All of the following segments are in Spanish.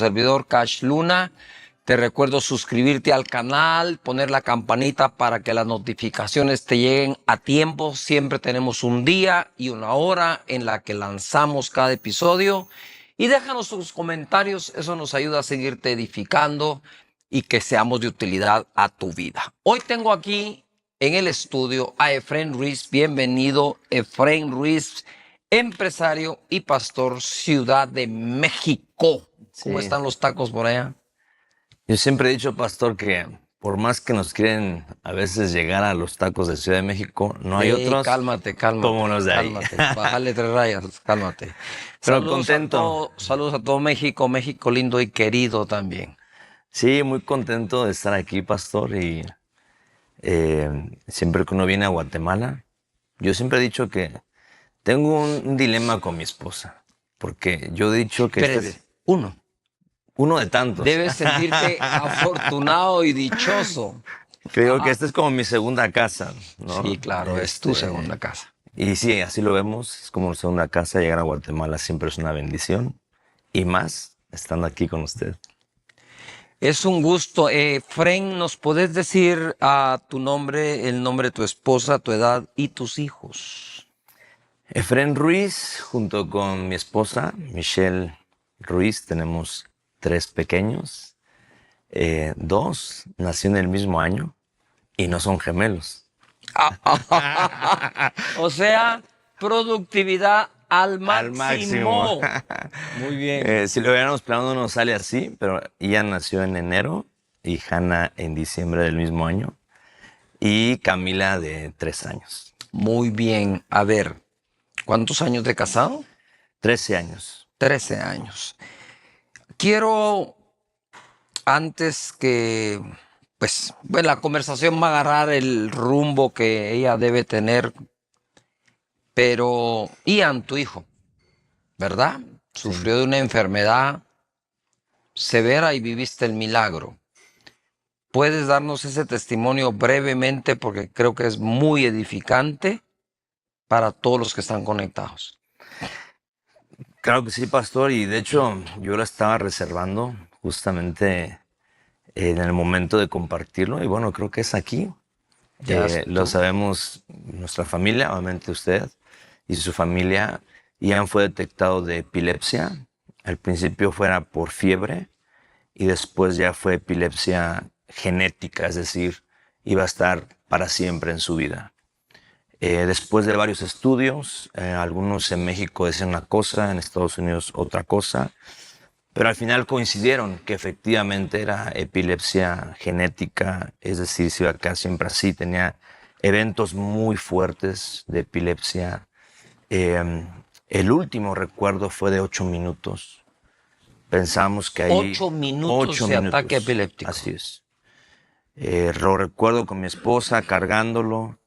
servidor Cash Luna. Te recuerdo suscribirte al canal, poner la campanita para que las notificaciones te lleguen a tiempo. Siempre tenemos un día y una hora en la que lanzamos cada episodio. Y déjanos tus comentarios, eso nos ayuda a seguirte edificando y que seamos de utilidad a tu vida. Hoy tengo aquí en el estudio a Efraín Ruiz. Bienvenido, Efraín Ruiz, empresario y pastor, Ciudad de México. ¿Cómo Sí. están los tacos por allá? Yo siempre he dicho, pastor, que por más que nos quieren a veces llegar a los tacos de Ciudad de México, no hay otros Cálmate. como los de ahí. Cálmate, bájale 3 rayas, cálmate. Pero contento. Saludos a todo México, México lindo y querido también. Sí, muy contento de estar aquí, pastor, y siempre que uno viene a Guatemala, yo siempre he dicho que tengo un dilema con mi esposa, porque yo he dicho que Espérate, uno de tantos. debes sentirte afortunado y dichoso. Creo que esta es como mi segunda casa, ¿no? Sí, claro, es tu segunda casa. Y sí, así lo vemos, es como segunda casa. Llegar a Guatemala siempre es una bendición, y más estando aquí con usted. Es un gusto. Efraín, ¿nos podés decir tu nombre, el nombre de tu esposa, tu edad y tus hijos? Efraín Ruiz, junto con mi esposa, Michelle Ruiz, tenemos 3 pequeños. 2 nació en el mismo año y no son gemelos. O sea, productividad al máximo. Muy bien. Si lo hubiéramos planeado no sale así, pero ella nació en enero y Hannah en diciembre del mismo año y Camila de 3 años. Muy bien. A ver, ¿cuántos años de casado? 13 años. 13 años. Quiero, antes que, pues, bueno, la conversación va a agarrar el rumbo que ella debe tener, pero Ian, tu hijo, ¿verdad? Sufrió de una enfermedad severa y viviste el milagro. ¿Puedes darnos ese testimonio brevemente? Porque creo que es muy edificante para todos los que están conectados. Claro que sí, pastor, y de hecho yo la estaba reservando justamente en el momento de compartirlo, y bueno, creo que es aquí. Lo sabemos nuestra familia, obviamente usted y su familia. Ian fue detectado de epilepsia. Al principio fuera por fiebre y después ya fue epilepsia genética, es decir, iba a estar para siempre en su vida. Después de varios estudios, algunos en México decían una cosa, en Estados Unidos otra cosa, pero al final coincidieron que efectivamente era epilepsia genética, es decir, se iba a quedar siempre así, tenía eventos muy fuertes de epilepsia. El último recuerdo fue de 8 minutos. Pensamos que ahí... 8 minutos de ataque epiléptico. Así es. Lo recuerdo con mi esposa cargándolo,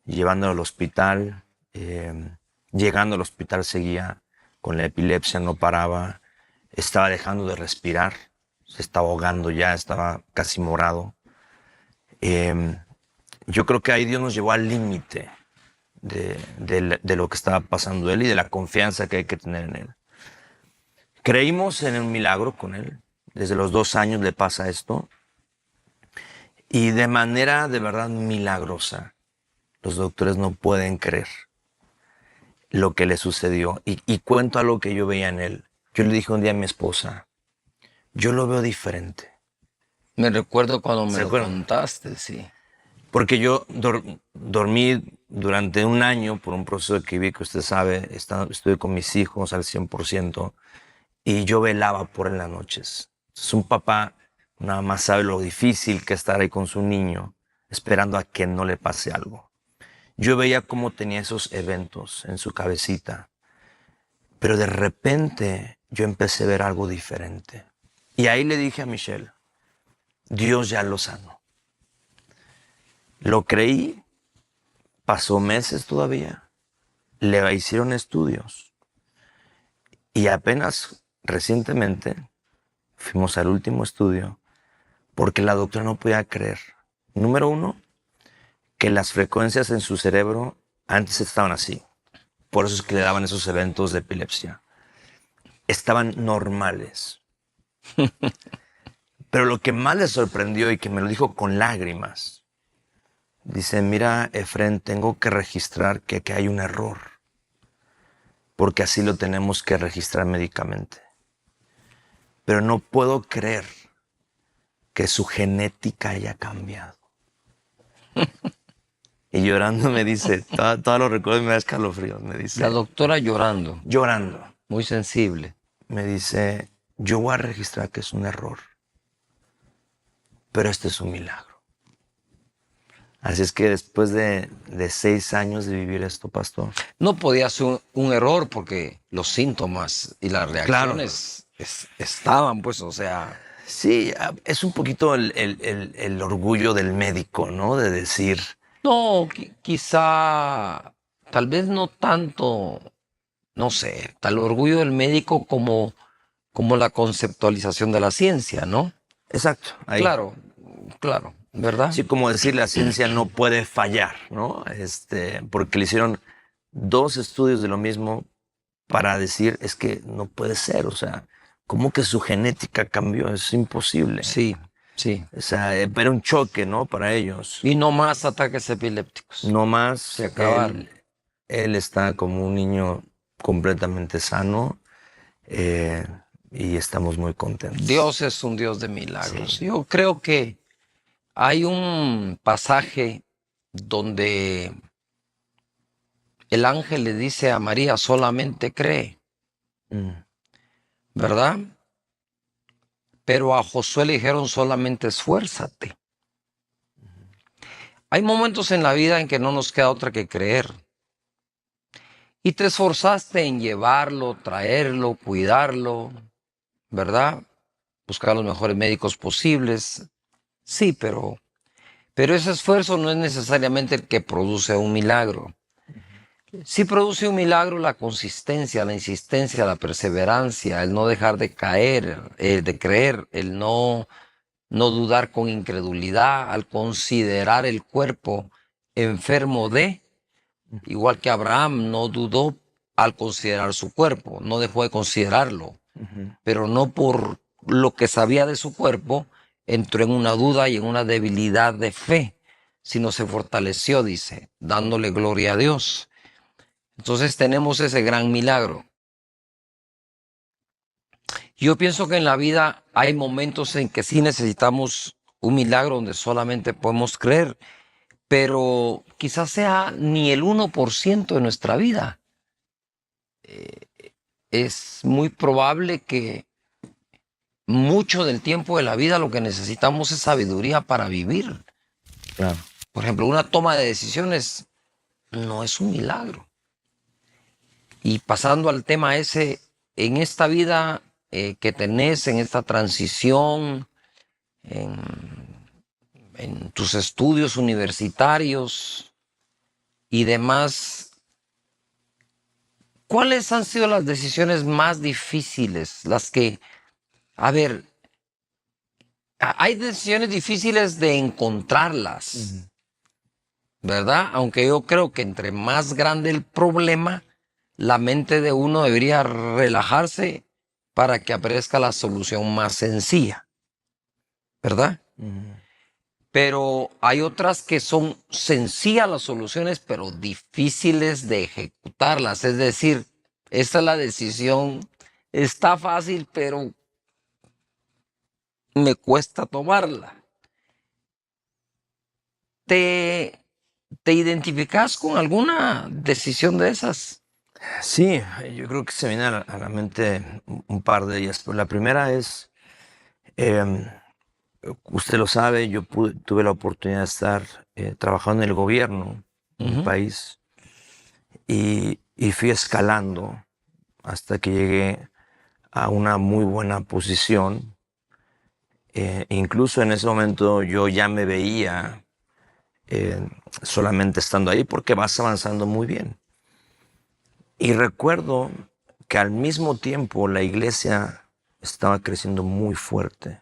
llevándolo al hospital. Llegando al hospital seguía con la epilepsia, no paraba. Estaba dejando de respirar, se estaba ahogando ya, estaba casi morado. Yo creo que ahí Dios nos llevó al límite de lo que estaba pasando él y de la confianza que hay que tener en él. Creímos en un milagro con él. Desde los 2 años le pasa esto. Y de manera de verdad milagrosa, los doctores no pueden creer lo que le sucedió. Y cuento algo que yo veía en él. Yo le dije un día a mi esposa, yo lo veo diferente. Me recuerdo cuando me lo acuerdan? contaste, sí. Porque yo dormí durante un año por un proceso que vi, que usted sabe, estuve con mis hijos al 100% y yo velaba por en las noches. Entonces un papá nada más sabe lo difícil que es estar ahí con su niño, esperando a que no le pase algo. Yo veía cómo tenía esos eventos en su cabecita, pero de repente yo empecé a ver algo diferente. Y ahí le dije a Michelle, Dios ya lo sanó. Lo creí, pasó meses todavía, le hicieron estudios y apenas recientemente fuimos al último estudio porque la doctora no podía creer. Número 1, que las frecuencias en su cerebro antes estaban así. Por eso es que le daban esos eventos de epilepsia. Estaban normales. Pero lo que más le sorprendió y que me lo dijo con lágrimas, dice, mira, Efren, tengo que registrar que hay un error, porque así lo tenemos que registrar médicamente. Pero no puedo creer que su genética haya cambiado. Y llorando me dice, todo lo recuerdo y me da escalofríos, me dice. La doctora llorando. Llorando. Muy sensible. Me dice, yo voy a registrar que es un error, pero este es un milagro. Así es que después de 6 años de vivir esto, pastor. No podía ser un error porque los síntomas y las reacciones estaban, pues, o sea. Sí, es un poquito el orgullo del médico, ¿no? De decir. No, quizá, tal vez no tanto, no sé, tal orgullo del médico como la conceptualización de la ciencia, ¿no? Exacto. Ahí. Claro, ¿verdad? Sí, como decir, la ciencia no puede fallar, ¿no? Porque le hicieron 2 estudios de lo mismo para decir, es que no puede ser, o sea, ¿cómo que su genética cambió? Es imposible. Sí. O sea, era un choque, ¿no? Para ellos. Y no más ataques epilépticos. No más. Se acabaron. Él está como un niño completamente sano y estamos muy contentos. Dios es un Dios de milagros. Sí. Yo creo que hay un pasaje donde el ángel le dice a María, solamente cree, ¿verdad? Pero a Josué le dijeron, solamente esfuérzate. Hay momentos en la vida en que no nos queda otra que creer. Y te esforzaste en llevarlo, traerlo, cuidarlo, ¿verdad? Buscar los mejores médicos posibles. Sí, pero ese esfuerzo no es necesariamente el que produce un milagro. Sí produce un milagro la consistencia, la insistencia, la perseverancia, el no dejar de caer, de creer, el no dudar con incredulidad, al considerar el cuerpo enfermo igual que Abraham no dudó al considerar su cuerpo, no dejó de considerarlo, pero no por lo que sabía de su cuerpo, entró en una duda y en una debilidad de fe, sino se fortaleció, dice, dándole gloria a Dios. Entonces tenemos ese gran milagro. Yo pienso que en la vida hay momentos en que sí necesitamos un milagro donde solamente podemos creer, pero quizás sea ni el 1% de nuestra vida. Es muy probable que mucho del tiempo de la vida lo que necesitamos es sabiduría para vivir. Claro. Por ejemplo, una toma de decisiones no es un milagro. Y pasando al tema ese, en esta vida que tenés, en esta transición, en tus estudios universitarios y demás, ¿cuáles han sido las decisiones más difíciles? Las que, a ver, hay decisiones difíciles de encontrarlas, ¿verdad? Aunque yo creo que entre más grande el problema, la mente de uno debería relajarse para que aparezca la solución más sencilla, ¿verdad? Pero hay otras que son sencillas las soluciones, pero difíciles de ejecutarlas. Es decir, esta es la decisión, está fácil, pero me cuesta tomarla. ¿Te identificas con alguna decisión de esas? Sí, yo creo que se viene a la mente un par de ellas. Pero la primera es, usted lo sabe, yo tuve la oportunidad de estar trabajando en el gobierno en mi país y fui escalando hasta que llegué a una muy buena posición. Incluso en ese momento yo ya me veía solamente estando ahí porque vas avanzando muy bien. Y recuerdo que al mismo tiempo la iglesia estaba creciendo muy fuerte.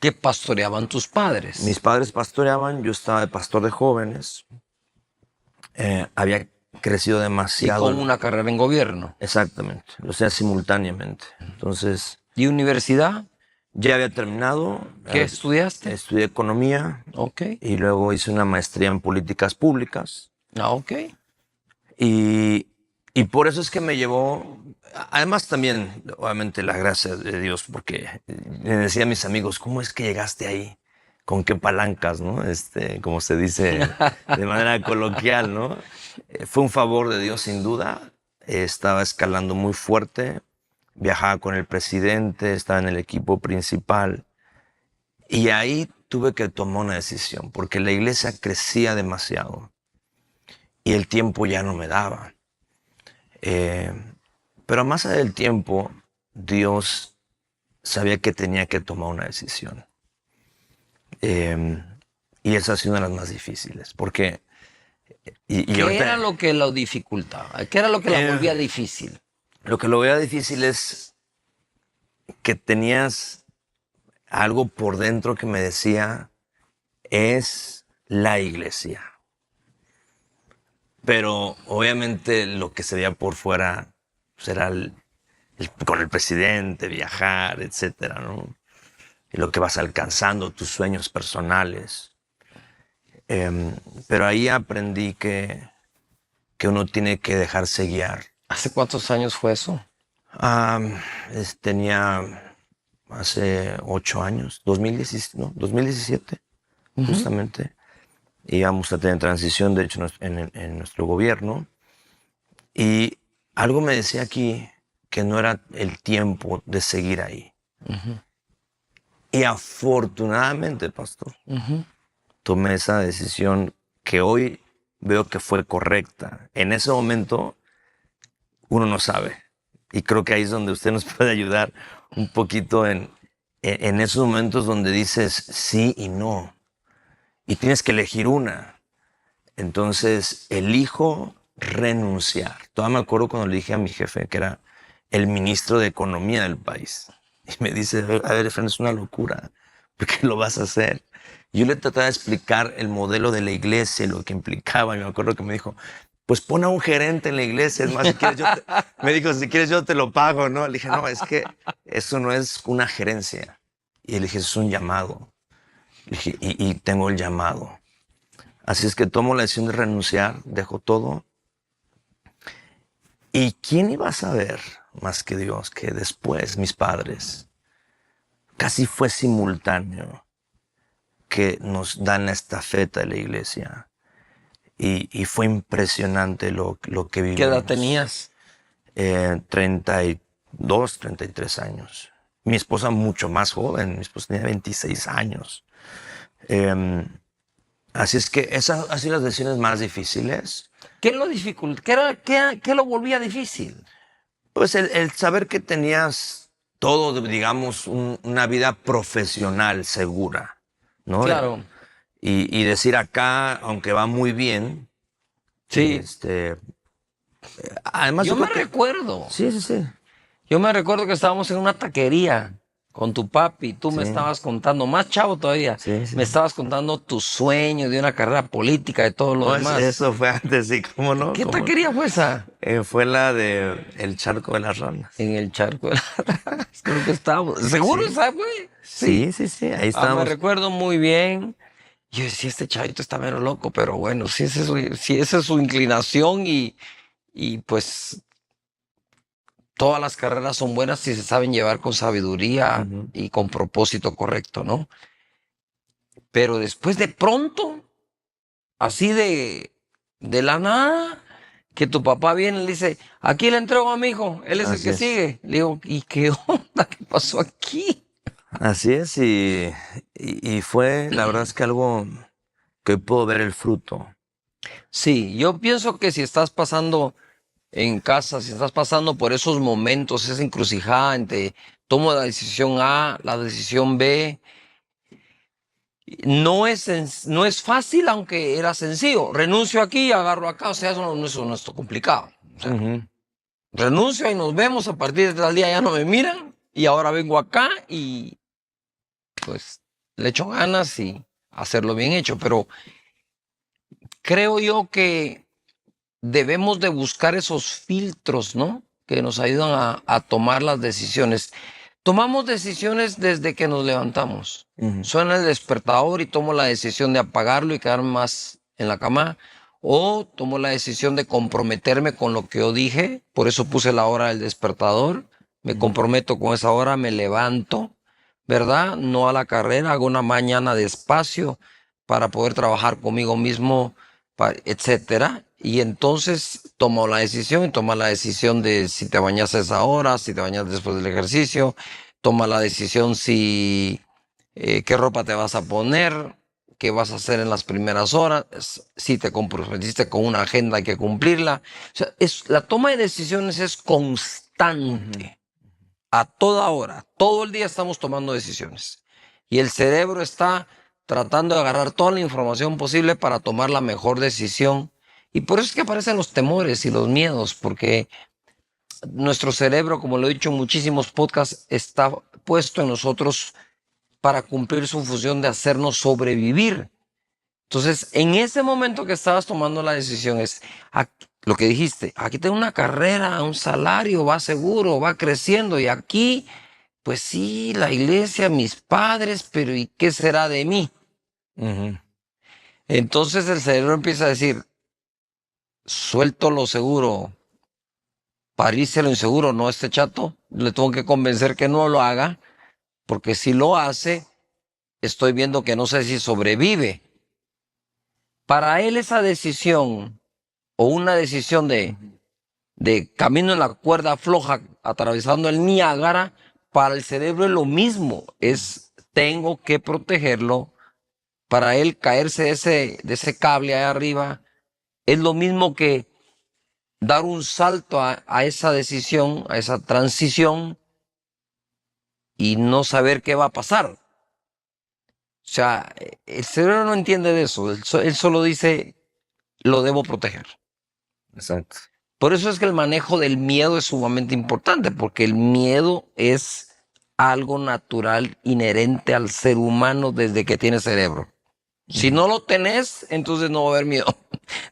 ¿Qué pastoreaban tus padres? Mis padres pastoreaban, yo estaba de pastor de jóvenes. Había crecido demasiado. Y con una carrera en gobierno. Exactamente, lo hacía simultáneamente. Entonces, ¿Y universidad? Ya había terminado. ¿Qué estudiaste? Estudié economía Ok. y luego hice una maestría en políticas públicas. Ah, ok. Y por eso es que me llevó, además también, obviamente, la gracia de Dios, porque le decía a mis amigos, ¿cómo es que llegaste ahí? ¿Con qué palancas, no? Como se dice de manera coloquial, ¿no? Fue un favor de Dios, sin duda. Estaba escalando muy fuerte, viajaba con el presidente, estaba en el equipo principal. Y ahí tuve que tomar una decisión, porque la iglesia crecía demasiado y el tiempo ya no me daba. Eh, pero más allá del tiempo, Dios sabía que tenía que tomar una decisión. Eh, y esa ha sido una de las más difíciles, porque... ¿Qué ahorita, era lo que lo dificultaba? ¿Qué era lo que la volvía difícil? lo que lo veo difícil es que tenías algo por dentro que me decía, es la iglesia. Pero obviamente lo que se veía por fuera será con el presidente, viajar, etcétera, ¿no? Y lo que vas alcanzando, tus sueños personales. Pero ahí aprendí que uno tiene que dejarse guiar. ¿Hace cuántos años fue eso? Tenía hace 8 años, 2017, ¿no? 2017, justamente. Íbamos a tener transición, de hecho, en nuestro gobierno. Y algo me decía aquí que no era el tiempo de seguir ahí. Y afortunadamente, pastor, tomé esa decisión que hoy veo que fue correcta. En ese momento uno no sabe. Y creo que ahí es donde usted nos puede ayudar un poquito en esos momentos donde dices sí y no. Y tienes que elegir una. Entonces, elijo renunciar. Todavía me acuerdo cuando le dije a mi jefe, que era el ministro de Economía del país. Y me dice, a ver, Efraín, es una locura. ¿Por qué lo vas a hacer? Yo le trataba de explicar el modelo de la iglesia, lo que implicaba. Y me acuerdo que me dijo, pues pon a un gerente en la iglesia. Es más, si quieres me dijo, si quieres yo te lo pago, ¿no? Le dije, no, es que eso no es una gerencia. Y le dije, es un llamado. Le dije, y tengo el llamado. Así es que tomo la decisión de renunciar, dejo todo. ¿Y quién iba a saber más que Dios que después mis padres, casi fue simultáneo, que nos dan la estafeta de la iglesia? Y fue impresionante lo que vivimos. ¿Qué edad tenías? 32, 33 años. Mi esposa mucho más joven, mi esposa tenía 26 años. Así es que esas han sido las decisiones más difíciles. ¿Qué lo dificult? ¿Qué lo volvía difícil? Pues el saber que tenías todo, digamos, una vida profesional segura, ¿no? Claro. Y decir acá, aunque va muy bien, Sí. además Yo me creo que... recuerdo. Sí, sí, sí. Yo me recuerdo que estábamos en una taquería con tu papi. Tú me Sí. estabas contando, más chavo todavía, Sí, sí. me estabas contando tu sueño de una carrera política, de todo lo No, demás. eso fue antes, sí, ¿cómo no? ¿Qué ¿Cómo no? taquería fue esa? Fue la de El Charco de las Ranas. En el charco de las creo que estábamos. ¿Seguro Sí. esa fue? Sí, sí, sí, ahí Me estábamos. recuerdo muy bien. Yo decía, este chavito está menos loco, pero bueno, si esa es su inclinación y pues todas las carreras son buenas si se saben llevar con sabiduría Ujú. y con propósito correcto, ¿no? Pero después de pronto, así de la nada, que tu papá viene y le dice, aquí le entrego a mi hijo, él es el Así que es. sigue. Le digo, ¿y qué onda? ¿Qué pasó aquí? Así es, y fue, la verdad es que algo que hoy puedo ver el fruto. Sí, yo pienso que si estás pasando en casa, si estás pasando por esos momentos, esa encrucijada entre tomo la decisión A, la decisión B, no es fácil, aunque era sencillo. Renuncio aquí, agarro acá, o sea, eso no es complicado. O sea, Ujú. renuncio y nos vemos, a partir de tal día ya no me miran y ahora vengo acá y pues le echo ganas y hacerlo bien hecho, pero creo yo que debemos de buscar esos filtros, ¿no? Que nos ayudan a tomar las decisiones. Tomamos decisiones desde que nos levantamos. Suena el despertador y tomo la decisión de apagarlo y quedarme más en la cama. O tomo la decisión de comprometerme con lo que yo dije. Por eso puse la hora del despertador. Me comprometo con esa hora, me levanto, ¿verdad? No a la carrera, hago una mañana despacio para poder trabajar conmigo mismo, etcétera. Y entonces tomo la decisión y toma la decisión de si te bañas a esa hora, si te bañas después del ejercicio, toma la decisión si qué ropa te vas a poner, qué vas a hacer en las primeras horas, si te comprometiste con una agenda hay que cumplirla. O sea, la toma de decisiones es constante. A toda hora, todo el día estamos tomando decisiones. Y el cerebro está tratando de agarrar toda la información posible para tomar la mejor decisión. Y por eso es que aparecen los temores y los miedos, porque nuestro cerebro, como lo he dicho en muchísimos podcasts, está puesto en nosotros para cumplir su función de hacernos sobrevivir. Entonces, en ese momento que estabas tomando la decisión es lo que dijiste, aquí tengo una carrera, un salario, va seguro, va creciendo y aquí, pues sí, la iglesia, mis padres, pero ¿y qué será de mí? Entonces el cerebro empieza a decir, suelto lo seguro, paríse lo inseguro, no este chato, le tengo que convencer que no lo haga, porque si lo hace, estoy viendo que no sé si sobrevive. Para él esa decisión o una decisión de camino en la cuerda floja atravesando el Niágara, para el cerebro es lo mismo, tengo que protegerlo. Para él caerse de ese cable ahí arriba es lo mismo que dar un salto a esa decisión, a esa transición y no saber qué va a pasar. O sea, el cerebro no entiende de eso, él solo dice, lo debo proteger. Exacto. Por eso es que el manejo del miedo es sumamente importante, porque el miedo es algo natural, inherente al ser humano desde que tiene cerebro. Si no lo tenés, entonces no va a haber miedo.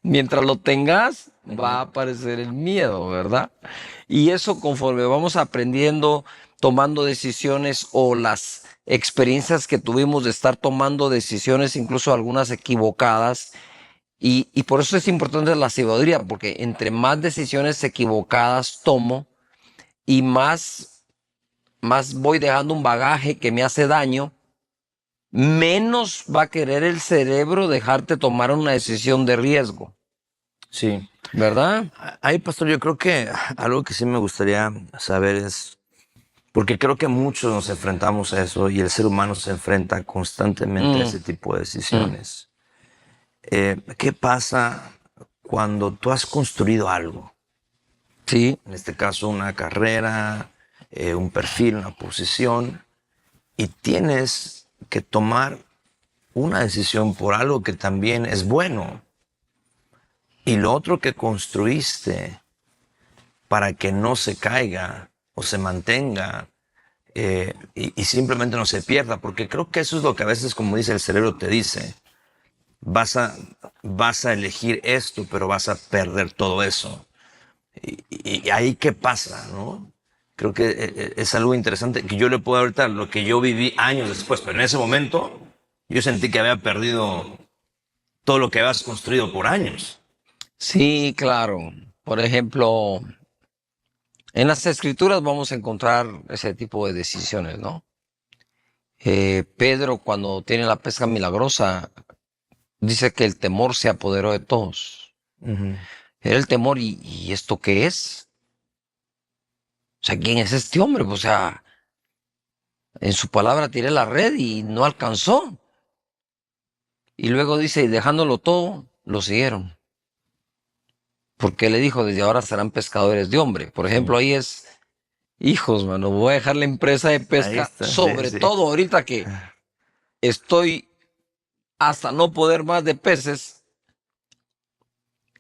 Mientras lo tengas, va a aparecer el miedo, ¿verdad? Y eso conforme vamos aprendiendo, tomando decisiones o las experiencias que tuvimos de estar tomando decisiones, incluso algunas equivocadas, y por eso es importante la sabiduría, porque entre más decisiones equivocadas tomo y más voy dejando un bagaje que me hace daño, menos va a querer el cerebro dejarte tomar una decisión de riesgo. Sí. ¿Verdad? Ahí, pastor, yo creo que algo que sí me gustaría saber es, porque creo que muchos nos enfrentamos a eso y el ser humano se enfrenta constantemente a ese tipo de decisiones. ¿Qué pasa cuando tú has construido algo? Sí. En este caso, una carrera, un perfil, una posición, y tienes que tomar una decisión por algo que también es bueno. Y lo otro que construiste para que no se caiga o se mantenga y simplemente no se pierda, porque creo que eso es lo que a veces, como dice el cerebro, te dice, vas a elegir esto, pero vas a perder todo eso. Y ahí qué pasa, ¿no? Creo que es algo interesante que yo le puedo ahorita lo que yo viví años después, pero en ese momento yo sentí que había perdido todo lo que habías construido por años. Sí, claro. Por ejemplo, en las escrituras vamos a encontrar ese tipo de decisiones, ¿no? Pedro, cuando tiene la pesca milagrosa, dice que el temor se apoderó de todos. Era el temor, ¿y esto qué es? O sea, ¿quién es este hombre? O sea, en su palabra tiré la red y no alcanzó. Y luego dice, y dejándolo todo, lo siguieron. Porque le dijo, desde ahora serán pescadores de hombre. Por ejemplo, ahí es, hijos, mano, voy a dejar la empresa de pesca, Está, sobre sí. todo ahorita que estoy hasta no poder más de peces,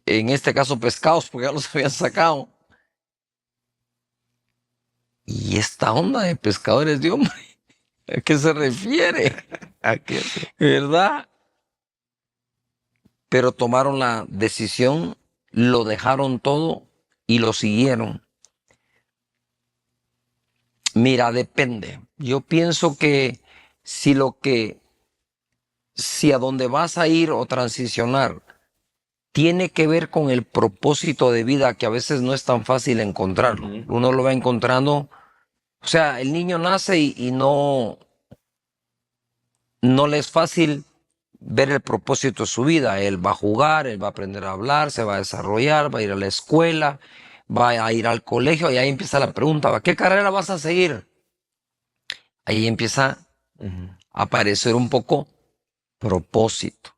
en este caso pescados, porque ya los habían sacado. Y esta onda de pescadores de hombre, ¿a qué se refiere? ¿A qué? ¿Verdad? Pero tomaron la decisión, lo dejaron todo y lo siguieron. Mira, depende. Yo pienso que si si a dónde vas a ir o transicionar tiene que ver con el propósito de vida, que a veces no es tan fácil encontrarlo. Uno lo va encontrando, o sea, el niño nace y no le es fácil ver el propósito de su vida. Él va a jugar, él va a aprender a hablar, se va a desarrollar, va a ir a la escuela, va a ir al colegio y ahí empieza la pregunta, ¿qué carrera vas a seguir? Ahí empieza a aparecer un poco propósito.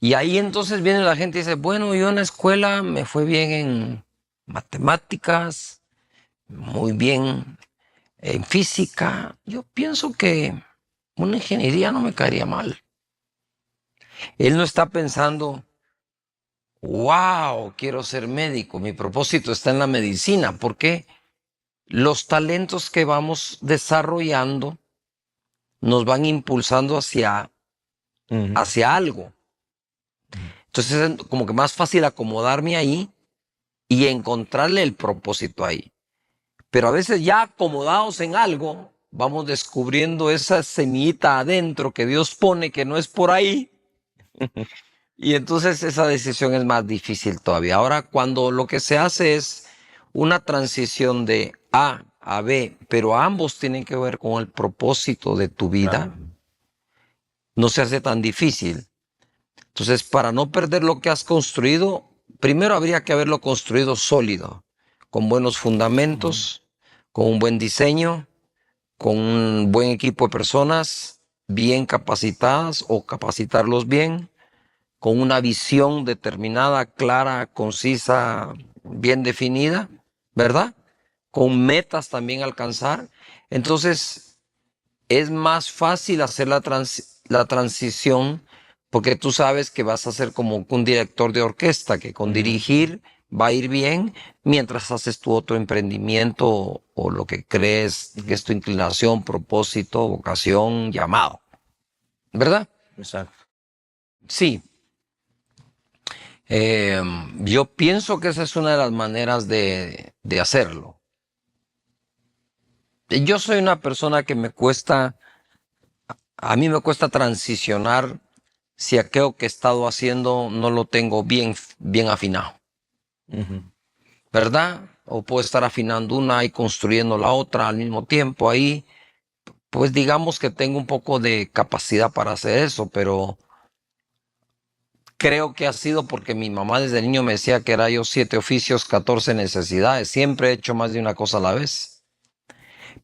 Y ahí entonces viene la gente y dice, bueno, yo en la escuela me fue bien en matemáticas, muy bien en física. Yo pienso que una ingeniería no me caería mal. Él no está pensando, wow, quiero ser médico, mi propósito está en la medicina, porque los talentos que vamos desarrollando nos van impulsando hacia algo. Entonces es como que más fácil acomodarme ahí y encontrarle el propósito ahí. Pero a veces ya acomodados en algo, vamos descubriendo esa semillita adentro que Dios pone que no es por ahí. Y entonces esa decisión es más difícil todavía. Ahora, cuando lo que se hace es una transición de A a B, pero ambos tienen que ver con el propósito de tu vida, no se hace tan difícil. Entonces, para no perder lo que has construido, primero habría que haberlo construido sólido, con buenos fundamentos, con un buen diseño, con un buen equipo de personas bien capacitadas o capacitarlos bien, con una visión determinada, clara, concisa, bien definida, ¿verdad? Con metas también alcanzar. Entonces, es más fácil hacer la transición porque tú sabes que vas a ser como un director de orquesta, que con dirigir va a ir bien mientras haces tu otro emprendimiento o lo que crees que es tu inclinación, propósito, vocación, llamado. ¿Verdad? Exacto. Sí. Yo pienso que esa es una de las maneras de hacerlo. Yo soy una persona que a mí me cuesta transicionar si aquello que he estado haciendo no lo tengo bien afinado, ¿verdad? O puedo estar afinando una y construyendo la otra al mismo tiempo ahí. Pues digamos que tengo un poco de capacidad para hacer eso, pero creo que ha sido porque mi mamá desde niño me decía que era yo 7 oficios, 14 necesidades. Siempre he hecho más de una cosa a la vez.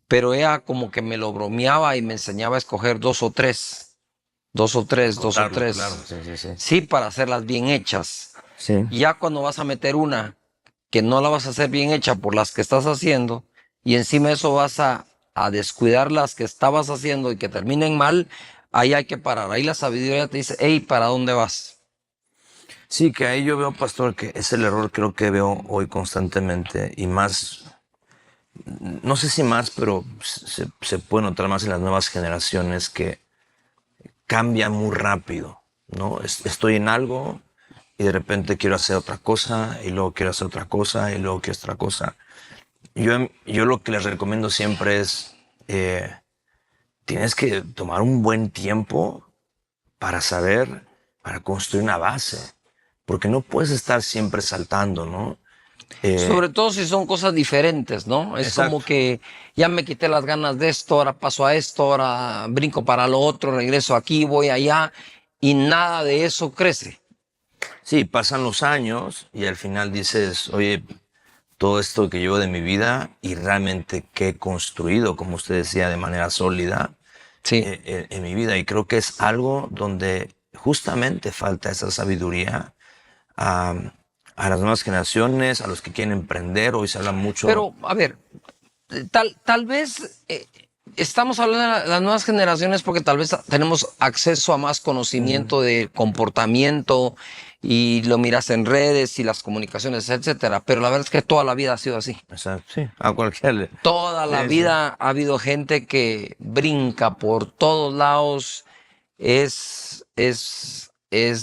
Pero ella como que me lo bromeaba y me enseñaba a escoger dos o tres. Dos o tres. Claro. Sí. Sí, para hacerlas bien hechas. Sí. Y ya cuando vas a meter una que no la vas a hacer bien hecha por las que estás haciendo, y encima de eso vas a descuidar las que estabas haciendo y que terminen mal, ahí hay que parar. Ahí la sabiduría te dice, hey, ¿para dónde vas? Sí, que ahí yo veo, pastor, que es el error creo que veo hoy constantemente y más, no sé si más, pero se puede notar más en las nuevas generaciones que cambian muy rápido, ¿no? Estoy en algo y de repente quiero hacer otra cosa y luego quiero hacer otra cosa y luego quiero hacer otra cosa. Yo lo que les recomiendo siempre es, tienes que tomar un buen tiempo para saber, para construir una base, porque no puedes estar siempre saltando, ¿no? Sobre todo si son cosas diferentes, ¿no? Es Exacto. como que ya me quité las ganas de esto, ahora paso a esto, ahora brinco para lo otro, regreso aquí, voy allá, y nada de eso crece. Sí, pasan los años y al final dices, oye, todo esto que llevo de mi vida y realmente que he construido, como usted decía, de manera sólida Sí. En mi vida. Y creo que es algo donde justamente falta esa sabiduría a, a las nuevas generaciones, a los que quieren emprender. Hoy se habla mucho. Pero, a ver, tal vez estamos hablando de las nuevas generaciones porque tal vez tenemos acceso a más conocimiento de comportamiento y lo miras en redes y las comunicaciones, etcétera. Pero la verdad es que toda la vida ha sido así. Exacto, sí, a cualquier. Toda la Sí. vida ha habido gente que brinca por todos lados.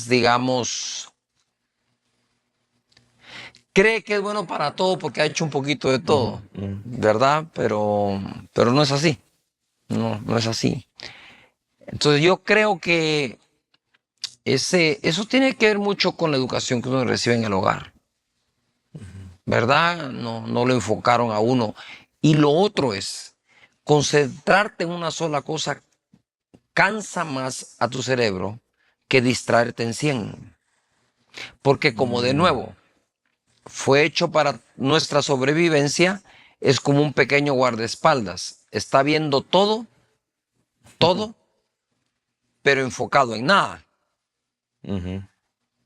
Digamos, cree que es bueno para todo porque ha hecho un poquito de todo, ¿verdad? Pero no es así. No es así. Entonces yo creo que eso tiene que ver mucho con la educación que uno recibe en el hogar, ¿verdad? No lo enfocaron a uno. Y lo otro es, concentrarte en una sola cosa cansa más a tu cerebro que distraerte en 100. Porque como de nuevo, fue hecho para nuestra sobrevivencia, es como un pequeño guardaespaldas. Está viendo todo, pero enfocado en nada.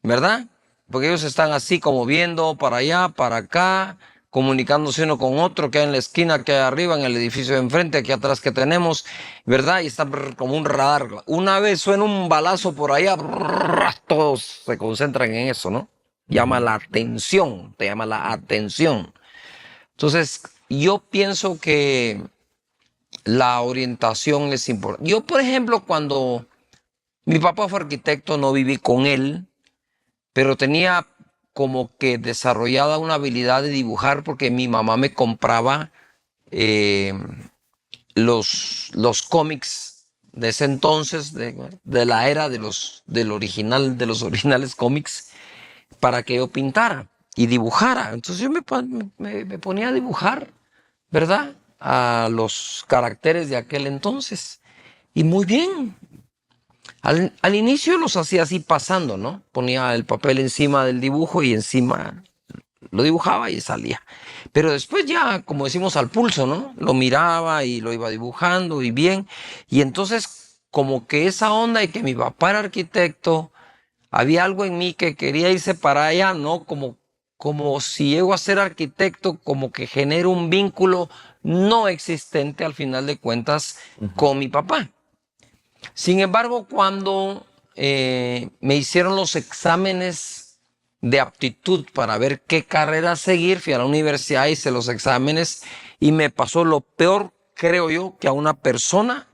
¿Verdad? Porque ellos están así como viendo para allá, para acá, comunicándose uno con otro, que hay en la esquina, que hay arriba, en el edificio de enfrente, aquí atrás que tenemos, ¿verdad? Y están como un radar. Una vez suena un balazo por allá, todos se concentran en eso, ¿no? Llama la atención, te llama la atención. Entonces, yo pienso que la orientación es importante. Yo, por ejemplo, cuando mi papá fue arquitecto, no viví con él, pero tenía como que desarrollada una habilidad de dibujar porque mi mamá me compraba eh, los cómics de ese entonces, de la era de del original, de los originales cómics, para que yo pintara y dibujara. Entonces yo me ponía a dibujar, ¿verdad? A los caracteres de aquel entonces. Y muy bien. Al inicio los hacía así pasando, ¿no? Ponía el papel encima del dibujo y encima lo dibujaba y salía. Pero después ya, como decimos, al pulso, ¿no? Lo miraba y lo iba dibujando y bien. Y entonces, como que esa onda de que mi papá era arquitecto, había algo en mí que quería irse para allá, ¿no? Como si llego a ser arquitecto, como que genero un vínculo no existente al final de cuentas con mi papá. Sin embargo, cuando me hicieron los exámenes de aptitud para ver qué carrera seguir, fui a la universidad, hice los exámenes y me pasó lo peor, creo yo, que a una persona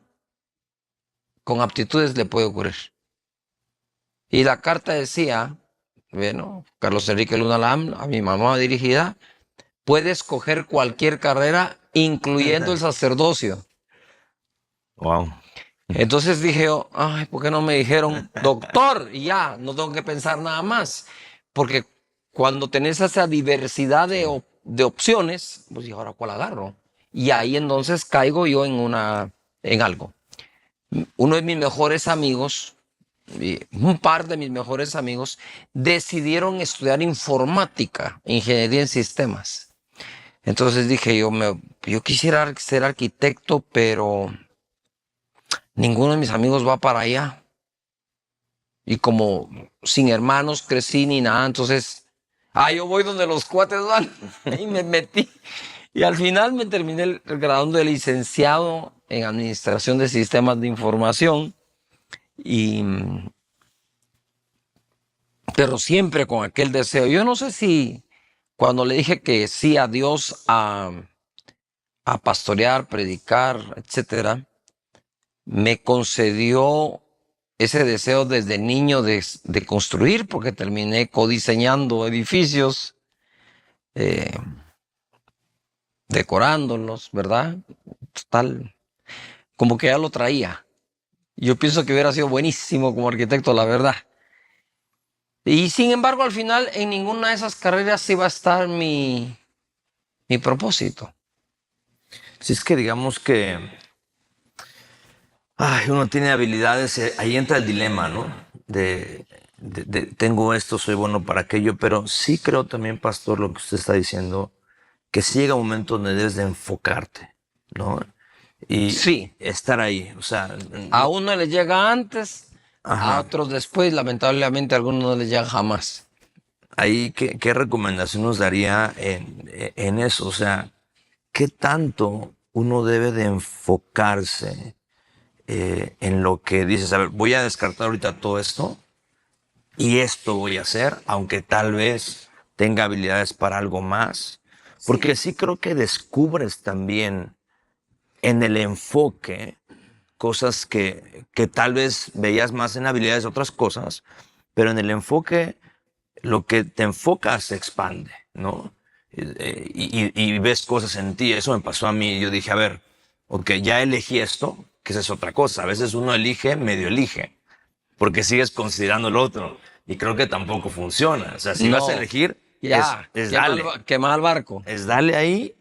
con aptitudes le puede ocurrir. Y la carta decía, bueno, Carlos Enrique Luna Lam, a mi mamá dirigida, puede escoger cualquier carrera, incluyendo el sacerdocio. Wow. Entonces dije yo, ay, ¿por qué no me dijeron doctor? Y ya, no tengo que pensar nada más. Porque cuando tenés esa diversidad de opciones, pues, ¿y ahora cuál agarro? Y ahí entonces caigo yo en algo. Uno de mis mejores amigos, un par de mis mejores amigos, decidieron estudiar informática, ingeniería en sistemas. Entonces dije yo quisiera ser arquitecto, pero ninguno de mis amigos va para allá. Y como sin hermanos crecí ni nada, entonces, yo voy donde los cuates van. Y me metí. Y al final me terminé graduando de licenciado en Administración de Sistemas de Información. Pero siempre con aquel deseo. Yo no sé si cuando le dije que sí a Dios a pastorear, predicar, etcétera, me concedió ese deseo desde niño de construir, porque terminé codiseñando edificios, eh, decorándolos, ¿verdad? Total, como que ya lo traía. Yo pienso que hubiera sido buenísimo como arquitecto, la verdad. Y sin embargo, al final, en ninguna de esas carreras iba a estar mi propósito. Si es que digamos que uno tiene habilidades, ahí entra el dilema, ¿no? Tengo esto, soy bueno para aquello, pero sí creo también, pastor, lo que usted está diciendo, que sí llega un momento donde debes de enfocarte, ¿no? Y Sí, estar ahí, o sea, a uno le llega antes, a ajá. otros después, lamentablemente a algunos no les llega jamás. Ahí, ¿qué recomendación nos daría en eso? O sea, ¿qué tanto uno debe de enfocarse en lo que dices? A ver, voy a descartar ahorita todo esto y esto voy a hacer, aunque tal vez tenga habilidades para algo más. Porque sí creo que descubres también en el enfoque cosas que tal vez veías más en habilidades de otras cosas, pero en el enfoque lo que te enfocas se expande, ¿no? Y ves cosas en ti. Eso me pasó a mí. Yo dije, a ver, ok, ya elegí esto, que esa es otra cosa. A veces uno elige, medio elige, porque sigues considerando el otro. Y creo que tampoco funciona. O sea, si vas a No, elegir, ya, es dale. quema el barco. Es dale ahí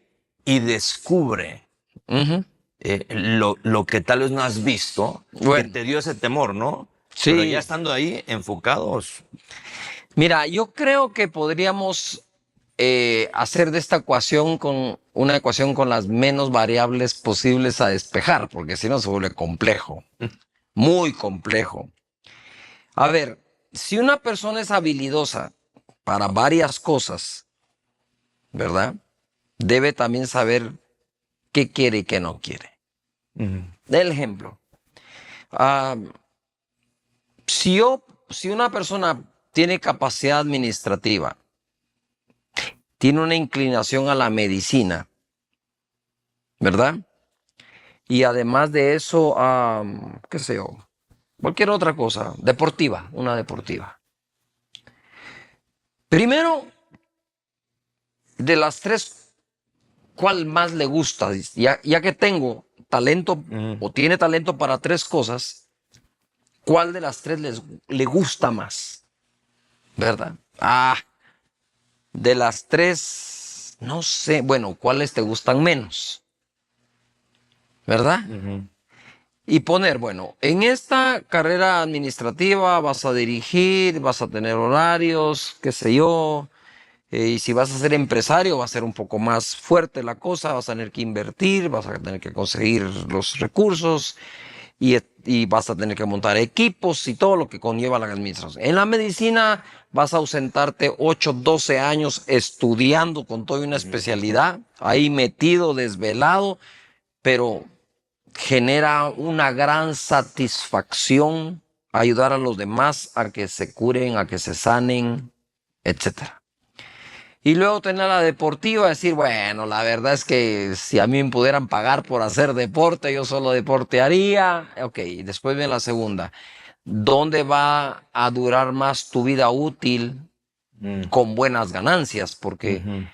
y descubre Ujú. lo que tal vez no has visto, que Bueno, te dio ese temor, ¿no? Pero ya sí. estando ahí, enfocados. Mira, yo creo que podríamos hacer de esta ecuación con una ecuación con las menos variables posibles a despejar, porque si no se vuelve complejo, muy complejo. A ver, si una persona es habilidosa para varias cosas, ¿verdad? Debe también saber qué quiere y qué no quiere. Ujú. Del ejemplo, ah, si una persona tiene capacidad administrativa, tiene una inclinación a la medicina, ¿verdad? Y además de eso, qué sé yo, cualquier otra cosa, deportiva, una deportiva. Primero, de las tres, ¿cuál más le gusta? Ya que tengo talento Ujú. o tiene talento para tres cosas, ¿cuál de las tres le gusta más? ¿Verdad? De las tres, no sé, bueno, ¿cuáles te gustan menos? ¿Verdad? Ujú. Y poner, bueno, en esta carrera administrativa vas a dirigir, vas a tener horarios, qué sé yo, y si vas a ser empresario va a ser un poco más fuerte la cosa, vas a tener que invertir, vas a tener que conseguir los recursos y vas a tener que montar equipos y todo lo que conlleva la administración. En la medicina vas a ausentarte 8, 12 años estudiando con toda una Ujú. especialidad, ahí metido, desvelado, pero genera una gran satisfacción ayudar a los demás a que se curen, a que se sanen, etcétera. Y luego tener la deportiva, decir, bueno, la verdad es que si a mí me pudieran pagar por hacer deporte, yo solo deporte haría. Ok, después viene la segunda. ¿Dónde va a durar más tu vida útil Ujú. con buenas ganancias? Porque Ujú.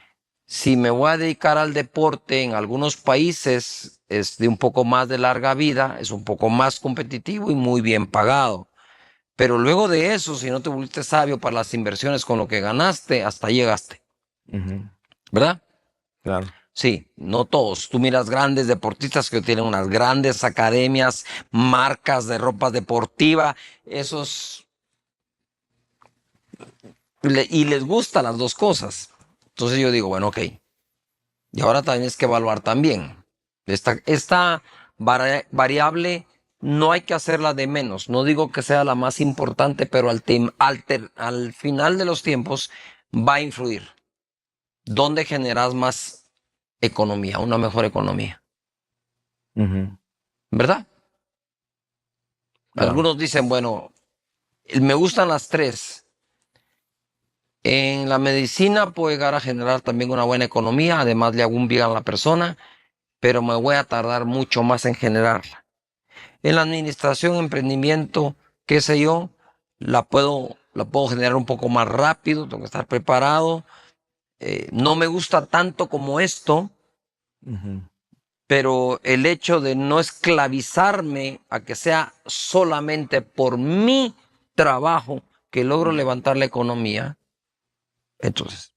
si me voy a dedicar al deporte, en algunos países es de un poco más de larga vida, es un poco más competitivo y muy bien pagado. Pero luego de eso, si no te volviste sabio para las inversiones con lo que ganaste, hasta ahí llegaste, Ujú. ¿verdad? Claro. Sí, no todos. Tú miras grandes deportistas que tienen unas grandes academias, marcas de ropa deportiva, esos, y les gustan las dos cosas. Entonces yo digo, bueno, ok. Y ahora tienes que evaluar también. Esta variable no hay que hacerla de menos. No digo que sea la más importante, pero al final de los tiempos va a influir. ¿Dónde generas más economía, una mejor economía? Ujú. ¿Verdad? Claro. Algunos dicen, bueno, me gustan las tres. En la medicina puedo llegar a generar también una buena economía, además le hago un bien a la persona, pero me voy a tardar mucho más en generarla. En la administración, emprendimiento, qué sé yo, la puedo generar un poco más rápido, tengo que estar preparado. No me gusta tanto como esto, Ujú. pero el hecho de no esclavizarme a que sea solamente por mi trabajo que logro levantar la economía, entonces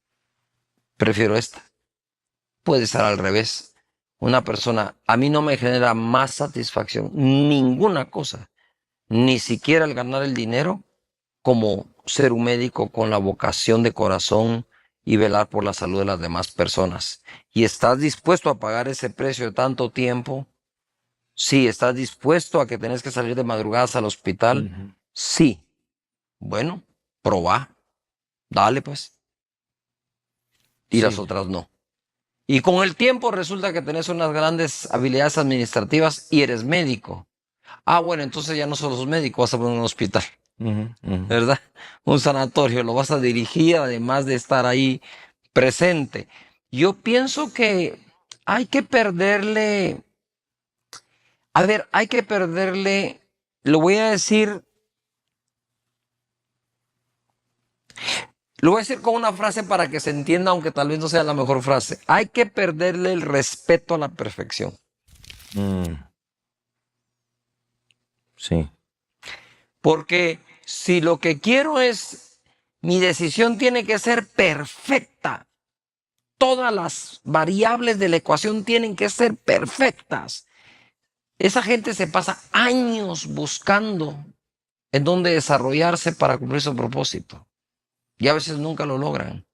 prefiero esta. Puede ser al revés. Una persona, a mí no me genera más satisfacción ninguna cosa, ni siquiera el ganar el dinero, como ser un médico con la vocación de corazón y velar por la salud de las demás personas. ¿Y estás dispuesto a pagar ese precio de tanto tiempo? Sí. ¿Estás dispuesto a que tenés que salir de madrugadas al hospital? Ujú. Sí. Bueno, probá, dale pues. Y las Sí. otras no. Y con el tiempo resulta que tenés unas grandes habilidades administrativas y eres médico. Bueno, entonces ya no solo sos médico, vas a poner un hospital, Ujú. Ujú. ¿verdad? Un sanatorio, lo vas a dirigir además de estar ahí presente. Yo pienso que hay que perderle, hay que perderle, lo voy a decir, Lo voy a decir con una frase para que se entienda, aunque tal vez no sea la mejor frase. Hay que perderle el respeto a la perfección. Sí. Porque si lo que quiero es, mi decisión tiene que ser perfecta, todas las variables de la ecuación tienen que ser perfectas. Esa gente se pasa años buscando en dónde desarrollarse para cumplir su propósito. Y a veces nunca lo logran.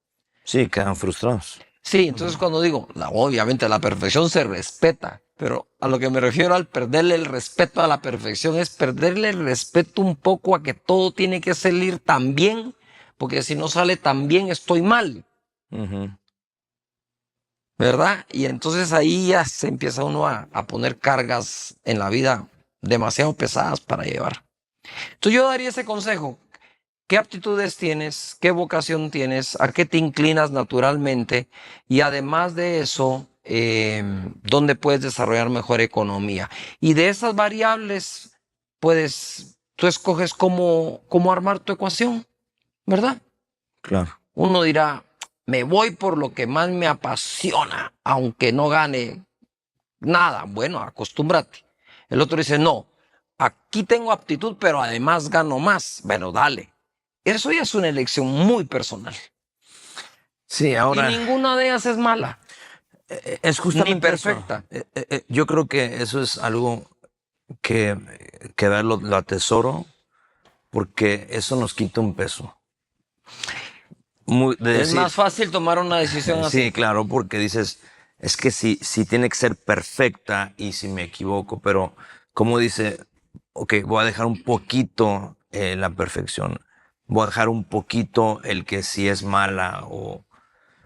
Sí, quedan frustrados. Sí, entonces cuando digo, obviamente la perfección se respeta, pero a lo que me refiero al perderle el respeto a la perfección es perderle el respeto un poco a que todo tiene que salir tan bien, porque si no sale tan bien estoy mal. ¿Verdad? Y entonces ahí ya se empieza uno a poner cargas en la vida demasiado pesadas para llevar. Entonces yo daría ese consejo. ¿Qué aptitudes tienes? ¿Qué vocación tienes? ¿A qué te inclinas naturalmente? Y además de eso, ¿dónde puedes desarrollar mejor economía? Y de esas variables, tú escoges cómo armar tu ecuación, ¿verdad? Claro. Uno dirá, me voy por lo que más me apasiona, aunque no gane nada. Bueno, acostúmbrate. El otro dice, no, aquí tengo aptitud, pero además gano más. Bueno, dale. Eso ya es una elección muy personal. Sí, ahora... Y ninguna de ellas es mala. Es justamente ni perfecta. Eso. Yo creo que eso es algo que lo atesoro, porque eso nos quita un peso. Es más fácil tomar una decisión así. Sí, claro, porque dices, es que si tiene que ser perfecta y si me equivoco, pero como dice, ok, voy a dejar un poquito la perfección, voy a dejar un poquito el que si es mala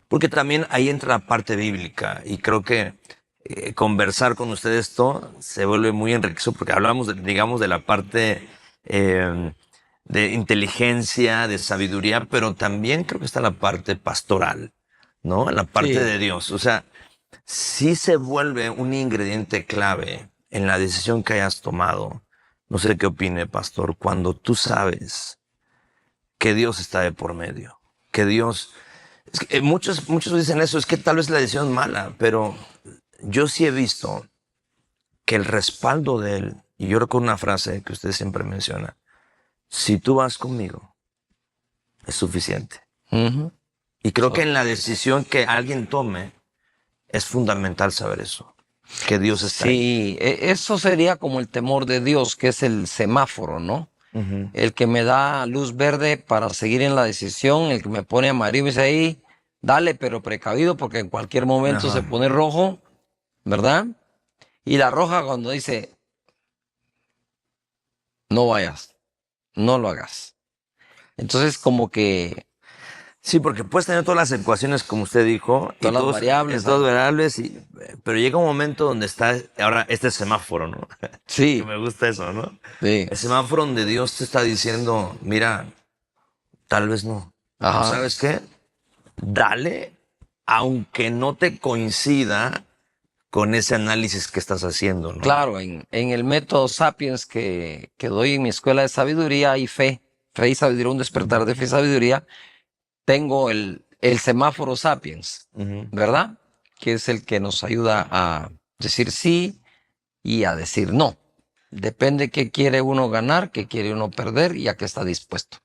porque también ahí entra la parte bíblica y creo que conversar con ustedes esto se vuelve muy enriquecedor porque hablamos, digamos, de la parte de inteligencia, de sabiduría, pero también creo que está la parte pastoral, ¿no? La parte de Dios. O sea, sí se vuelve un ingrediente clave en la decisión que hayas tomado. No sé qué opine, pastor, cuando tú sabes que Dios está de por medio, que Dios... Es que, muchos dicen eso, es que tal vez la decisión es mala, pero yo sí he visto que el respaldo de Él, y yo recuerdo una frase que usted siempre menciona, si tú vas conmigo, es suficiente. Y creo que en la decisión que alguien tome, es fundamental saber eso, que Dios está ahí. Sí, eso sería como el temor de Dios, que es el semáforo, ¿no? El que me da luz verde para seguir en la decisión, el que me pone amarillo y me dice ahí, dale, pero precavido porque en cualquier momento se pone rojo, ¿verdad? Y la roja cuando dice, no vayas, no lo hagas. Entonces como que... Sí, porque puedes tener todas las ecuaciones, como usted dijo, todas las variables. Todas variables, pero llega un momento donde está ahora este semáforo, ¿no? Sí. Que me gusta eso, ¿no? Sí. El semáforo donde Dios te está diciendo, mira, tal vez no. Ajá. ¿Sabes qué? Dale, aunque no te coincida con ese análisis que estás haciendo, ¿no? Claro, en el método Sapiens que doy en mi escuela de sabiduría y fe y sabiduría, un despertar de fe y sabiduría, tengo el semáforo Sapiens, ¿verdad? Que es el que nos ayuda a decir sí y a decir no. Depende qué quiere uno ganar, qué quiere uno perder y a qué está dispuesto.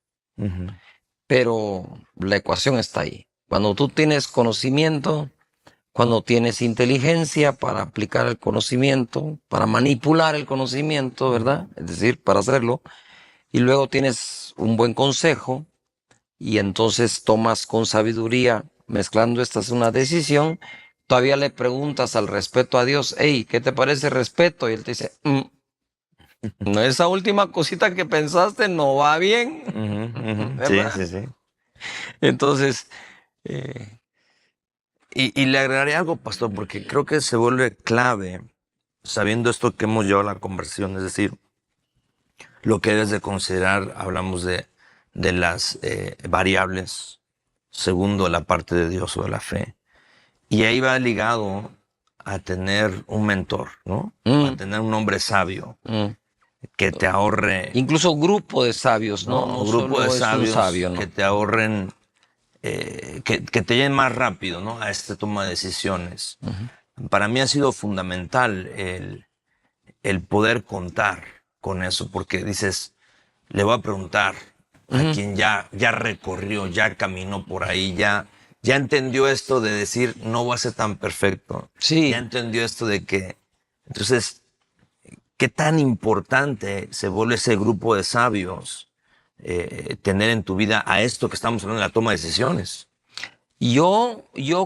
Pero la ecuación está ahí. Cuando tú tienes conocimiento, cuando tienes inteligencia para aplicar el conocimiento, para manipular el conocimiento, ¿verdad? Es decir, para hacerlo, y luego tienes un buen consejo, y entonces tomas con sabiduría, mezclando esta es una decisión, todavía le preguntas al respeto a Dios, hey, ¿qué te parece respeto? Y él te dice, no, esa última cosita que pensaste no va bien. Sí. Entonces... Y le agregaré algo, pastor, porque creo que se vuelve clave, sabiendo esto que hemos llevado a la conversión, es decir, lo que debes de considerar, hablamos de las variables, segundo, la parte de Dios o de la fe, y ahí va ligado a tener un mentor, ¿no? A tener un hombre sabio que te ahorre... Incluso grupo de sabios, ¿no? Un grupo de sabios sabio, ¿no? que te ahorren que te lleven más rápido, ¿no? A esta toma de decisiones. Para mí ha sido fundamental el poder contar con eso, porque dices, le voy a preguntar a quien ya recorrió, ya caminó por ahí, ya entendió esto de decir, no voy a ser tan perfecto. Sí. Ya entendió esto de que, entonces, qué tan importante se vuelve ese grupo de sabios tener en tu vida a esto que estamos hablando de la toma de decisiones. Yo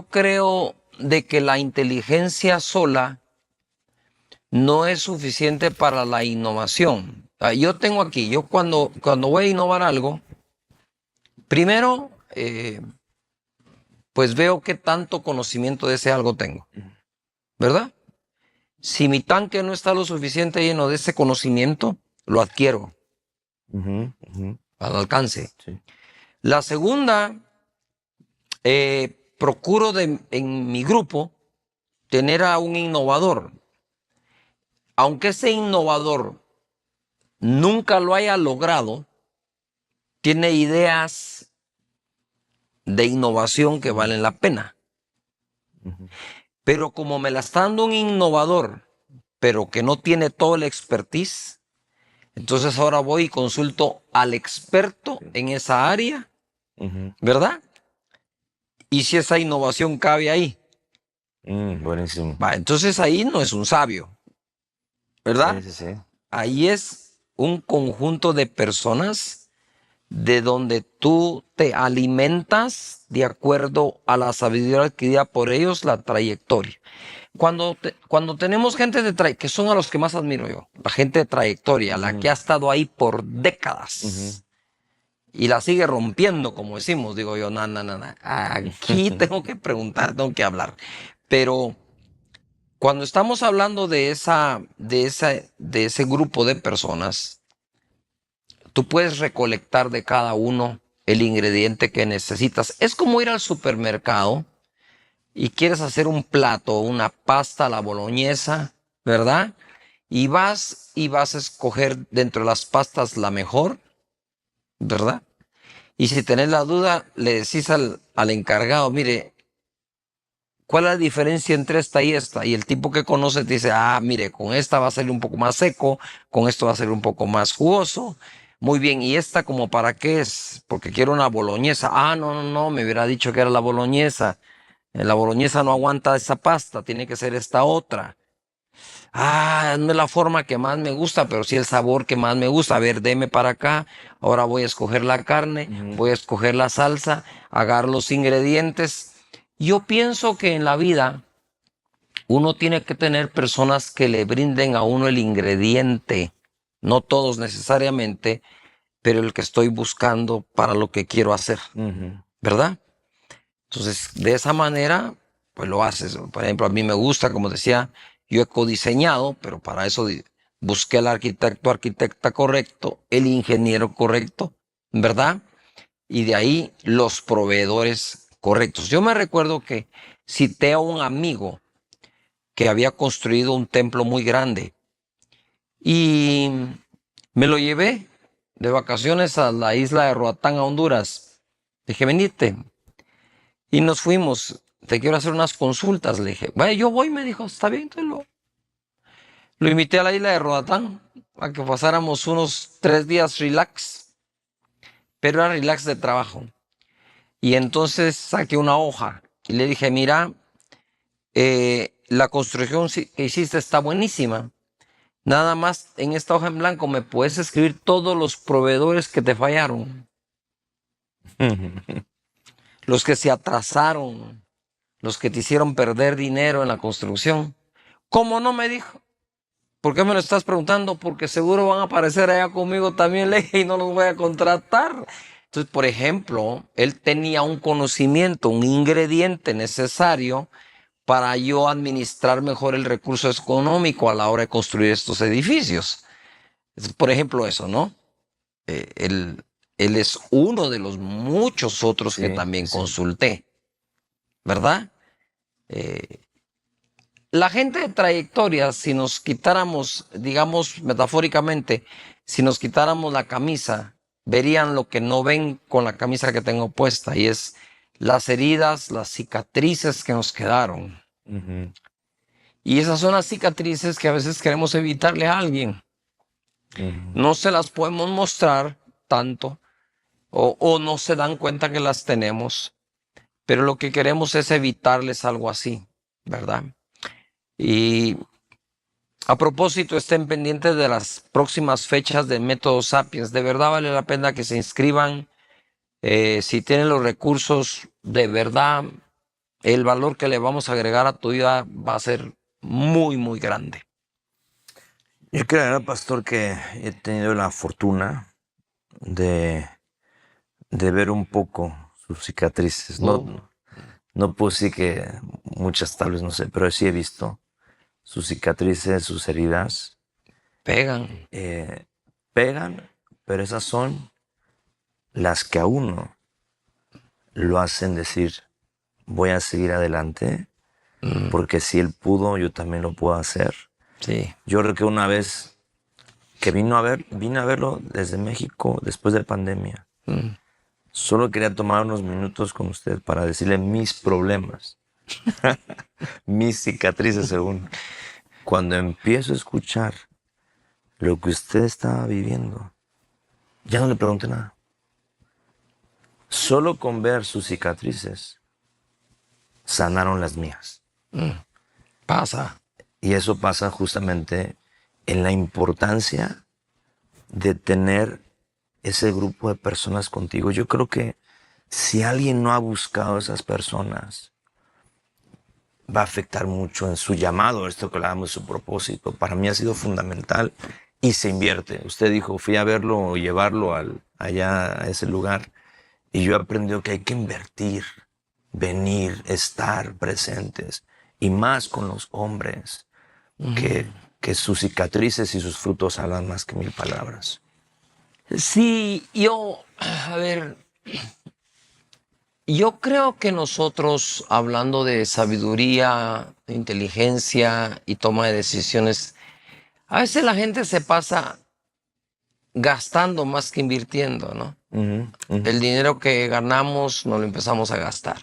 creo de que la inteligencia sola no es suficiente para la innovación. Yo tengo aquí, yo cuando voy a innovar algo, primero, pues veo qué tanto conocimiento de ese algo tengo, ¿verdad? Si mi tanque no está lo suficiente lleno de ese conocimiento, lo adquiero al alcance. Sí. La segunda, procuro en mi grupo tener a un innovador. Aunque ese innovador nunca lo haya logrado, tiene ideas de innovación que valen la pena. Pero como me la está dando un innovador, pero que no tiene todo el expertise, entonces ahora voy y consulto al experto en esa área, ¿verdad? Y si esa innovación cabe ahí. Buenísimo. Entonces ahí no es un sabio, ¿verdad? Sí. Ahí es un conjunto de personas de donde tú te alimentas de acuerdo a la sabiduría adquirida por ellos, la trayectoria. Cuando tenemos gente que son a los que más admiro yo, la gente de trayectoria, la que ha estado ahí por décadas y la sigue rompiendo, como decimos, digo yo, no. Aquí tengo que preguntar, tengo que hablar. Pero cuando estamos hablando de ese grupo de personas, tú puedes recolectar de cada uno el ingrediente que necesitas. Es como ir al supermercado y quieres hacer un plato, una pasta a la boloñesa, ¿verdad? Y vas a escoger dentro de las pastas la mejor, ¿verdad? Y si tenés la duda, le decís al encargado, mire, ¿cuál es la diferencia entre esta y esta? Y el tipo que conoce te dice, mire, con esta va a salir un poco más seco, con esto va a salir un poco más jugoso. Muy bien, ¿y esta como para qué es? Porque quiero una boloñesa. No, me hubiera dicho que era la boloñesa. La boloñesa no aguanta esa pasta, tiene que ser esta otra. No es la forma que más me gusta, pero sí el sabor que más me gusta. A ver, deme para acá. Ahora voy a escoger la carne, voy a escoger la salsa, agarrar los ingredientes. Yo pienso que en la vida uno tiene que tener personas que le brinden a uno el ingrediente. No todos necesariamente, pero el que estoy buscando para lo que quiero hacer, ¿verdad? Entonces, de esa manera, pues lo haces. Por ejemplo, a mí me gusta, como decía, yo he codiseñado, pero para eso busqué al arquitecta correcto, el ingeniero correcto, ¿verdad? Y de ahí los proveedores correctos. Yo me recuerdo que cité a un amigo que había construido un templo muy grande y me lo llevé de vacaciones a la isla de Roatán, a Honduras. Dije, venite. Y nos fuimos. Te quiero hacer unas consultas. Le dije, vaya, yo voy. Me dijo, está bien. Entonces lo invité a la isla de Roatán a que pasáramos unos 3 días relax. Pero era relax de trabajo. Y entonces saqué una hoja y le dije, mira, la construcción que hiciste está buenísima. Nada más en esta hoja en blanco me puedes escribir todos los proveedores que te fallaron. Los que se atrasaron, los que te hicieron perder dinero en la construcción. ¿Cómo no? Me dijo. ¿Por qué me lo estás preguntando? Porque seguro van a aparecer allá conmigo también, le dije, y no los voy a contratar. Entonces, por ejemplo, él tenía un conocimiento, un ingrediente necesario para yo administrar mejor el recurso económico a la hora de construir estos edificios. Por ejemplo, eso, ¿no? Él es uno de los muchos otros que también consulté, ¿verdad? La gente de trayectoria, si nos quitáramos, digamos metafóricamente, si nos quitáramos la camisa, verían lo que no ven con la camisa que tengo puesta, y es las heridas, las cicatrices que nos quedaron. Y esas son las cicatrices que a veces queremos evitarle a alguien. No se las podemos mostrar tanto o no se dan cuenta que las tenemos, pero lo que queremos es evitarles algo así, ¿verdad? Y a propósito, estén pendientes de las próximas fechas del Método Sapiens. De verdad vale la pena que se inscriban. Si tienen los recursos, de verdad, el valor que le vamos a agregar a tu vida va a ser muy, muy grande. Yo quiero agregar, pastor, que he tenido la fortuna de ver un poco sus cicatrices. No puedo decir que muchas, tal vez, no sé, pero sí he visto sus cicatrices, sus heridas. Pegan. Pegan, pero esas son las que a uno lo hacen decir, voy a seguir adelante, porque si él pudo, yo también lo puedo hacer. Sí. Yo creo que una vez que vine a verlo desde México después de la pandemia. Solo quería tomar unos minutos con usted para decirle mis problemas, mis cicatrices según. Cuando empiezo a escuchar lo que usted estaba viviendo, ya no le pregunté nada. Solo con ver sus cicatrices, sanaron las mías. Pasa. Y eso pasa justamente en la importancia de tener ese grupo de personas contigo. Yo creo que si alguien no ha buscado a esas personas, va a afectar mucho en su llamado, esto que hablábamos de su propósito. Para mí ha sido fundamental y se invierte. Usted dijo, fui a verlo o llevarlo allá a ese lugar y yo he aprendido que hay que invertir, venir, estar presentes y más con los hombres, que sus cicatrices y sus frutos hablan más que 1000 palabras. Sí, a ver, yo creo que nosotros, hablando de sabiduría, de inteligencia y toma de decisiones, a veces la gente se pasa gastando más que invirtiendo, ¿no? El dinero que ganamos nos lo empezamos a gastar.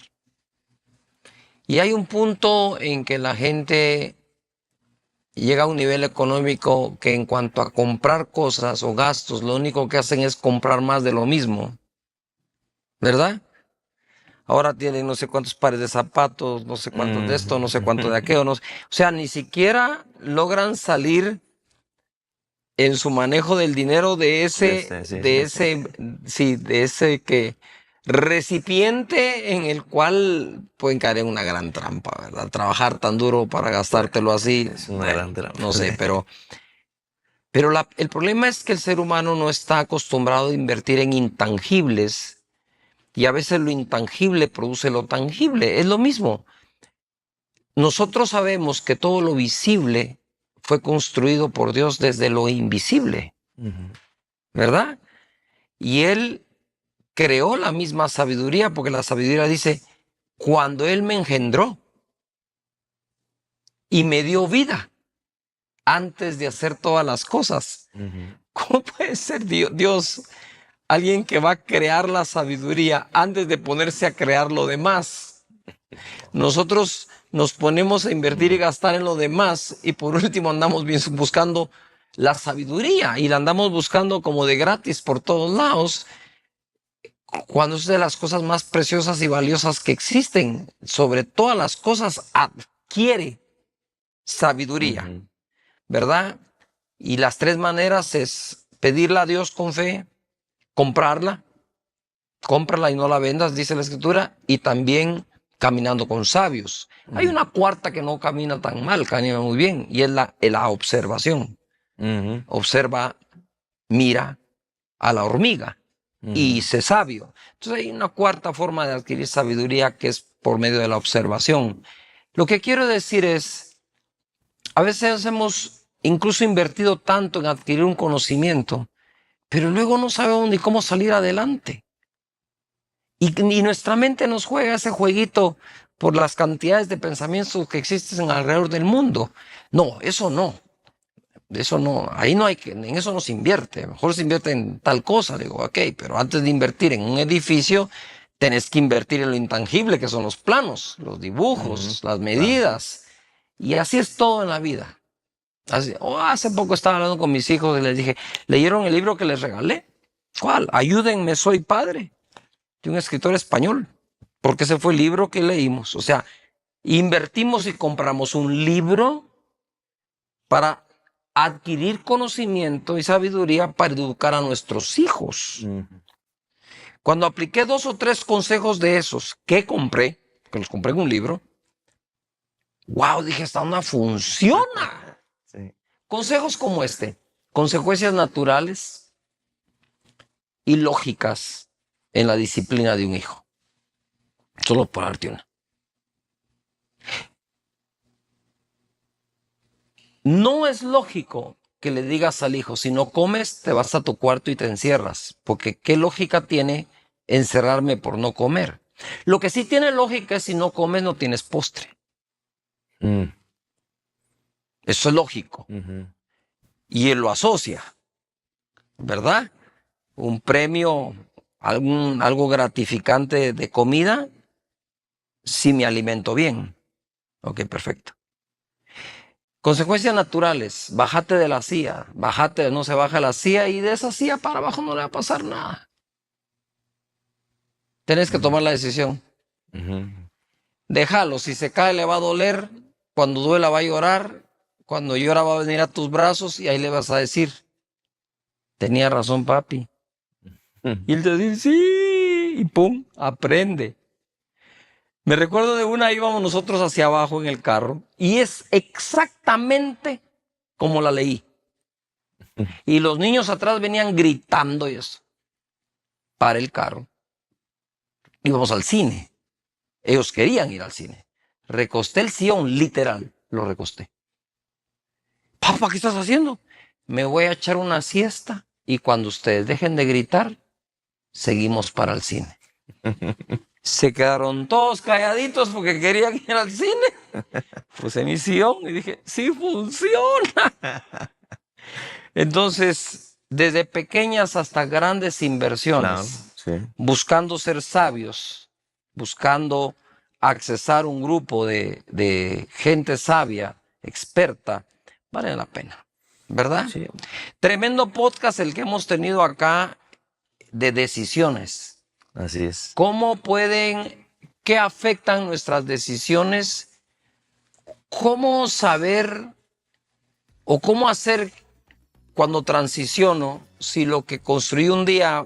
Y hay un punto en que la gente llega a un nivel económico que en cuanto a comprar cosas o gastos, lo único que hacen es comprar más de lo mismo, ¿verdad? Ahora tienen no sé cuántos pares de zapatos, no sé cuántos de esto, no sé cuánto de aquello. O sea, ni siquiera logran salir en su manejo del dinero de ese recipiente en el cual pueden caer en una gran trampa, ¿verdad? Trabajar tan duro para gastártelo así. Es una gran trampa. No sé, pero el problema es que el ser humano no está acostumbrado a invertir en intangibles. Y a veces lo intangible produce lo tangible. Es lo mismo. Nosotros sabemos que todo lo visible fue construido por Dios desde lo invisible, ¿verdad? Y Él creó la misma sabiduría, porque la sabiduría dice, cuando Él me engendró y me dio vida antes de hacer todas las cosas. ¿Cómo puede ser Dios alguien que va a crear la sabiduría antes de ponerse a crear lo demás? Nosotros nos ponemos a invertir y gastar en lo demás y por último andamos buscando la sabiduría y la andamos buscando como de gratis por todos lados, cuando es de las cosas más preciosas y valiosas que existen. Sobre todas las cosas adquiere sabiduría, ¿verdad? Y las 3 maneras es pedirla a Dios con fe, cómprala y no la vendas, dice la Escritura, y también caminando con sabios. Hay una cuarta que no camina tan mal, camina muy bien, y es la observación. Observa, mira a la hormiga y sé sabio. Entonces hay una cuarta forma de adquirir sabiduría que es por medio de la observación. Lo que quiero decir es, a veces hemos incluso invertido tanto en adquirir un conocimiento, pero luego no sabemos ni cómo salir adelante. Y nuestra mente nos juega ese jueguito por las cantidades de pensamientos que existen alrededor del mundo. No, eso no. Eso no, ahí no hay que, en eso no se invierte. Mejor se invierte en tal cosa. Digo, ok, pero antes de invertir en un edificio, Tenés que invertir en lo intangible, que son los planos, los dibujos, las medidas. Y así es todo en la vida. Hace poco estaba hablando con mis hijos y les dije, ¿leyeron el libro que les regalé? ¿Cuál? Ayúdenme, soy padre, de un escritor español. Porque ese fue el libro que leímos. O sea, invertimos y compramos un libro para adquirir conocimiento y sabiduría para educar a nuestros hijos. Cuando apliqué 2 o 3 consejos de esos que compré, que los compré en un libro, wow, dije, esta onda funciona. Sí. Consejos como este, consecuencias naturales y lógicas en la disciplina de un hijo. Solo por darte una. No es lógico que le digas al hijo, si no comes, te vas a tu cuarto y te encierras. Porque ¿qué lógica tiene encerrarme por no comer? Lo que sí tiene lógica es si no comes, no tienes postre. Eso es lógico. Y él lo asocia, ¿verdad? Un premio, algo gratificante de comida, si me alimento bien. Ok, perfecto. Consecuencias naturales, bájate de la silla, no se baja la silla y de esa silla para abajo no le va a pasar nada. Tenés que tomar la decisión. Déjalo, si se cae le va a doler, cuando duela va a llorar, cuando llora va a venir a tus brazos y ahí le vas a decir, tenía razón papi. Y él te dice, sí, y pum, aprende. Me recuerdo de una, íbamos nosotros hacia abajo en el carro y es exactamente como la leí. Y los niños atrás venían gritando y eso. Para el carro. Íbamos al cine. Ellos querían ir al cine. Recosté el sillón, literal, lo recosté. Papá, ¿qué estás haciendo? Me voy a echar una siesta y cuando ustedes dejen de gritar, seguimos para el cine. Se quedaron todos calladitos porque querían ir al cine. Puse mi sillón y dije, sí funciona. Entonces, desde pequeñas hasta grandes inversiones, Claro, sí. buscando ser sabios, buscando accesar un grupo de gente sabia, experta, vale la pena, ¿verdad? Sí. Tremendo podcast el que hemos tenido acá de decisiones. Así es. ¿Qué afectan nuestras decisiones? ¿Cómo saber o cómo hacer cuando transiciono si lo que construí un día